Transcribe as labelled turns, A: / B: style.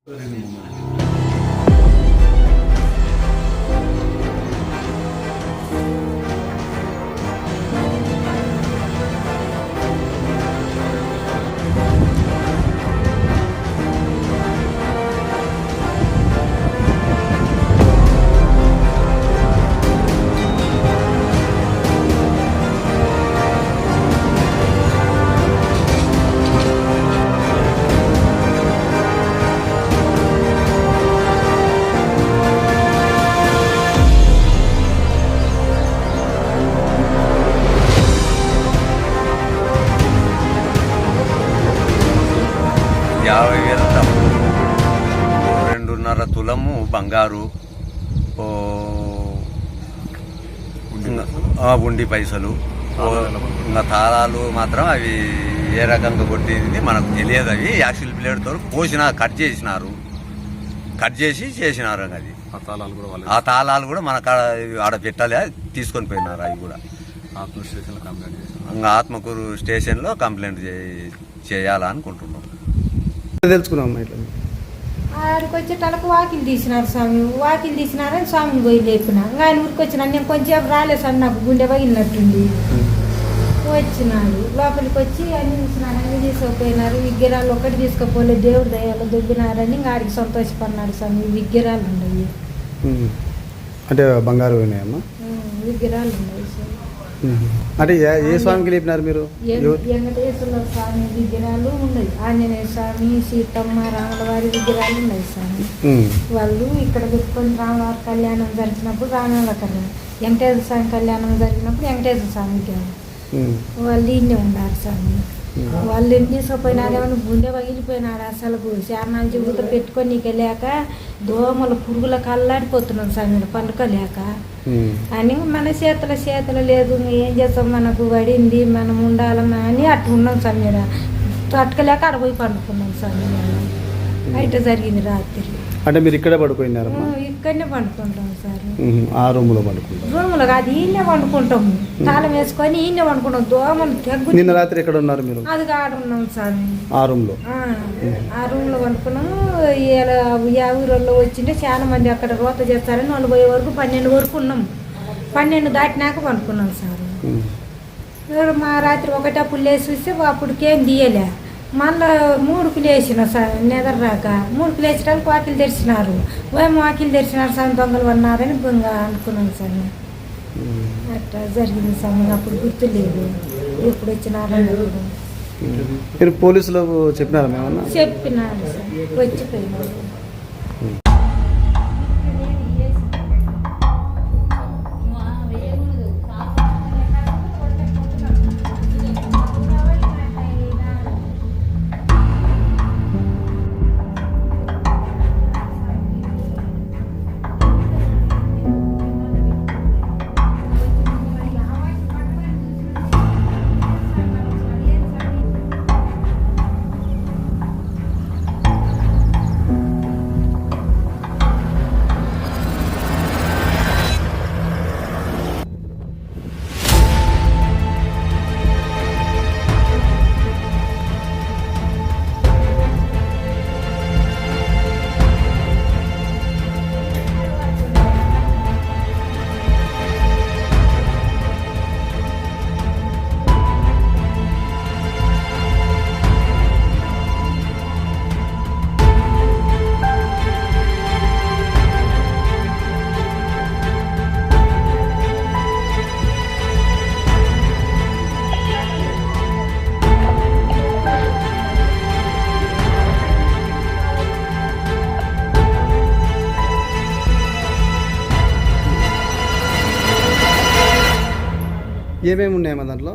A: $2.5 తులము బంగారు, ఉండి పైసలు, ఇంకా తాళాలు మాత్రం అవి ఏ రకంగా కొట్టింది మనకు తెలియదు. అవి యాక్సిల్ బ్లేడ్తో కట్ చేసినారు. అది ఆ తాళాలు కూడా మన ఆడ పెట్టాలి, తీసుకొని పోయినారు. అవి కూడా ఇంకా ఆత్మకూరు స్టేషన్లో కంప్లైంట్ చేయాలనుకుంటున్నాం.
B: తెలుసుకున్నాం.
C: ఆడికి వచ్చేటలకు వాకిలు తీసినారు స్వామి. వాకిలు తీసినారని స్వామిని పోయి లేపిన. ఆయన ఊరికి వచ్చినా నేను కొంచెం రాలేదు స్వామి, నాకు గుండె పగిలినట్టుంది. వచ్చినాడు లోపలికి వచ్చి అన్ని చూసినారు, అన్ని తీసుకుపోయినారు. విగ్రహాలు ఒకటి తీసుకుపోలేదు, దేవుడి దయాలు దొబ్బినారని ఇంకా ఆడికి సంతోషపడినాడు స్వామి. విగ్రహాలు ఉన్నాయి,
B: అంటే బంగారు ఉన్నాయమ్మా,
C: విగ్రహాలు ఉన్నాయి.
B: అంటే ఏ స్వామికి లేపినారు మీరు?
C: వెంకటేశ్వర స్వామి విగ్రహాలు ఉన్నాయి, ఆంజనేయ స్వామి, సీతమ్మ, రాములవారి విగ్రహాలు ఉన్నాయి స్వామి. వాళ్ళు ఇక్కడ పెట్టుకొని రాములవారి కళ్యాణం జరిగినప్పుడు రాముల కళ్యాణం, వెంకటేశ్వర స్వామి కళ్యాణం జరిగినప్పుడు వెంకటేశ్వర స్వామి విగ్రహం వాళ్ళు ఇన్నే ఉన్నారు స్వామి. వాళ్ళు ఏం తీసుకుపోయినారేమో గుండె పగిలిపోయినాడు. అసలు శానాలు చెబుతూ పెట్టుకొని నీకు వెళ్ళాక దోమలు పురుగులకు అల్లాడిపోతున్నాం స్వామి పండుకోలేక అని. మన చేతులు లేదు, ఏం చేస్తాం, మనకు పడింది, మనం ఉండాలన్నా అని అట్లా ఉన్నాం స్వామి. తట్టుకోలేక అక్కడ పోయి పండుకున్నాం స్వామి. అయితే జరిగింది రాత్రి.
B: అంటే మీరు ఇక్కడే పడుకున్నారమ్మా?
C: ఇక్కడనే పండుకుంటాం సార్.
B: ఆ రూమ్లో పడుకుంటాం?
C: రూమ్లో కాదు, ఈయనే పండుకుంటాము, తాళం వేసుకొని ఈయనే పండుకుంటాం. దోమలు తెగ్గు.
B: నిన్న రాత్రి ఎక్కడ ఉన్నారు మీరు?
C: అది ఆడున్నాం స్వామి,
B: ఆ రూమ్లో.
C: ఆ రూమ్లో పండుకున్నాము. ఆ ఊరిలో వచ్చింటే చాలా మంది అక్కడ రోత చేస్తారని వాళ్ళు పోయే వరకు 12 వరకు ఉన్నాం. 12 దాటినాక పండుకున్నాం సార్. మా రాత్రి ఒకటప్పుడు లేచి చూస్తే అప్పటికేం తీయలే. మళ్ళా 3కు లేచిన సార్, నిద్రరాక 3కు లేచడానికి వాకిలు తెరిచినారు. వాకిలు తెరిచినారు సార్, దొంగలు ఉన్నారని అనుకున్నాం సార్. అట్లా జరిగింది సార్. అప్పుడు గుర్తులేదు ఎప్పుడు వచ్చినారని.
B: మీరు పోలీసులకు చెప్పినారా? మేమన్నా
C: చెప్పినారు సార్, వచ్చిపోయినారు.
B: ఏమేమి ఉన్నాయమ్మా దాంట్లో?